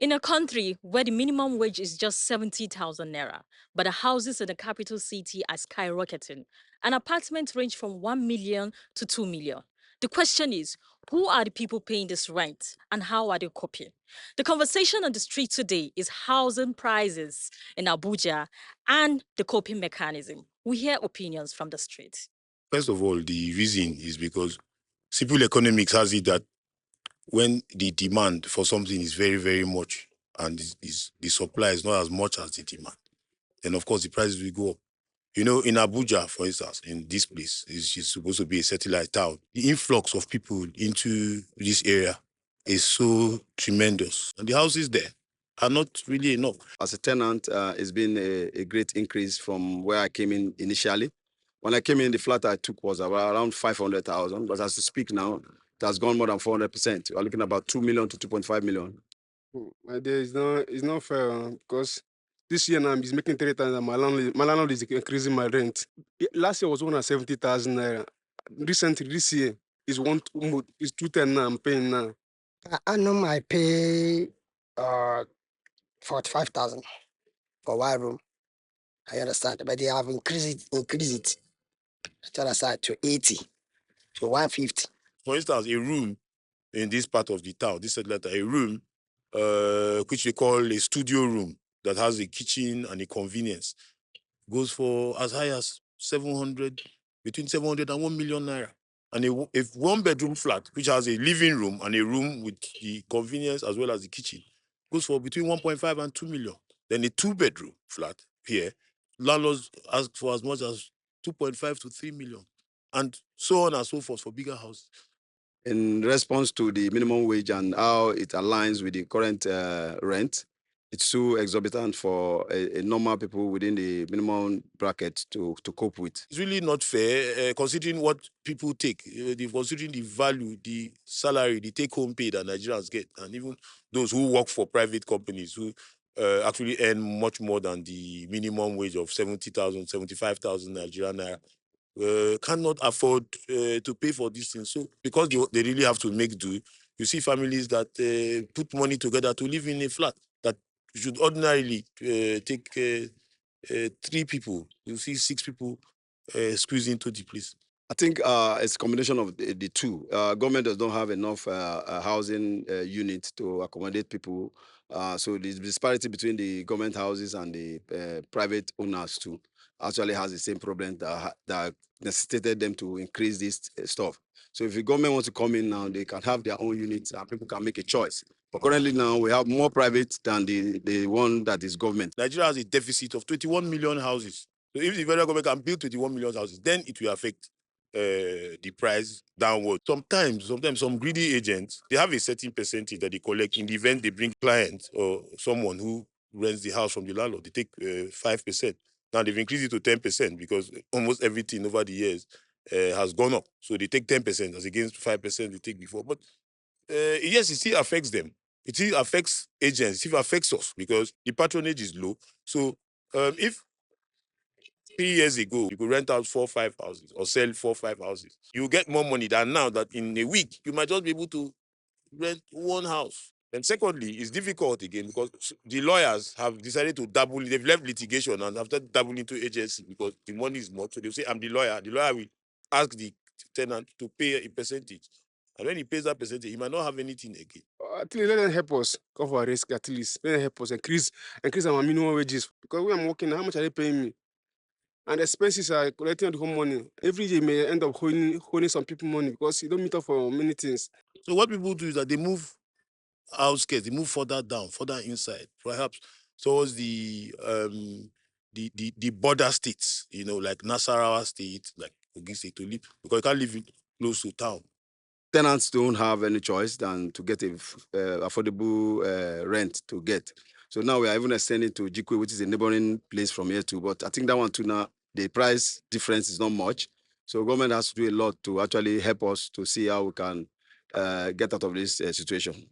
In a country where the minimum wage is just 70,000 naira, but the houses in the capital city are skyrocketing, an apartment range from 1 million to 2 million. The question is, who are the people paying this rent and how are they coping? The conversation on the street today is housing prices in Abuja and the coping mechanism. We hear opinions from the street. First of all, the reason is because simple economics has it that when the demand for something is very, very much and the supply is not as much as the demand, then of course the prices will go up. You know, in Abuja, for instance, in this place, is supposed to be a satellite town. The influx of people into this area is so tremendous. And the houses there are not really enough. As a tenant, it's been a great increase from where I came in initially. When I came in, the flat I took was around 500,000, but as we speak now, it has gone more than 400%. We're looking at about 2 million to 2.5 million. My dear, it's not fair because this year now he's making 3 times and my landlord is increasing my rent. Last year was 170,000 naira. Recently, this year is 210 now I'm paying now. Annum I pay 45,000 for one room. I understand, but they have increased it to aside to 80, to 150. For instance, a room in this part of the town, this satellite, a room which we call a studio room that has a kitchen and a convenience, goes for as high as 700, between 700 and 1 million naira. And a one-bedroom flat, which has a living room and a room with the convenience as well as the kitchen, goes for between 1.5 and 2 million. Then a two-bedroom flat here, landlords ask for as much as 2.5 to 3 million. And so on and so forth for bigger houses. In response to the minimum wage and how it aligns with the current rent, it's too exorbitant for a normal people within the minimum bracket to cope with. It's really not fair, considering what people take, considering the value, the salary, the take-home pay that Nigerians get, and even those who work for private companies who actually earn much more than the minimum wage of 70,000, 75,000 Nigerian naira. Cannot afford to pay for these things. So because they really have to make do, you see families that put money together to live in a flat that should ordinarily take 3 people. You see 6 people squeeze into the place. I think it's a combination of the two. Government does not have enough housing units to accommodate people. So the disparity between the government houses and the private owners too actually has the same problem that necessitated them to increase this stuff. So if the government wants to come in now, they can have their own units and people can make a choice. But currently now we have more private than the one that is government. Nigeria has a deficit of 21 million houses. So if the federal government can build 21 million houses, then it will affect the price downward. Sometimes some greedy agents, they have a certain percentage that they collect in the event they bring clients or someone who rents the house from the landlord. They take 5%. Now they've increased it to 10% because almost everything over the years has gone up. So they take 10% as against 5% they take before. But yes, it still affects them. It still affects agents. It still affects us because the patronage is low. So if 3 years ago, you could rent out 4, 5 houses or sell 4, 5 houses, you get more money than now that in a week, you might just be able to rent one house. And secondly, it's difficult again because the lawyers have decided to double, they've left litigation and have started doubling into agency because the money is more. So they'll say, I'm the lawyer. The lawyer will ask the tenant to pay a percentage. And when he pays that percentage, he might not have anything again. At least let them help us cover risk. At least let them help us increase our minimum wages because when I'm working, how much are they paying me? And expenses are collecting the whole money. Every day may end up holding some people money because you don't meet up for many things. So what people do is that they move outskirts, they move further down, further inside, perhaps towards the border states, you know, like Nasarawa State, like Ogun State, to live because you can't live close to town. Tenants don't have any choice than to get a affordable rent to get. So now we are even extending to Jikwe, which is a neighboring place from here too. But I think that one too now, the price difference is not much. So government has to do a lot to actually help us to see how we can get out of this situation.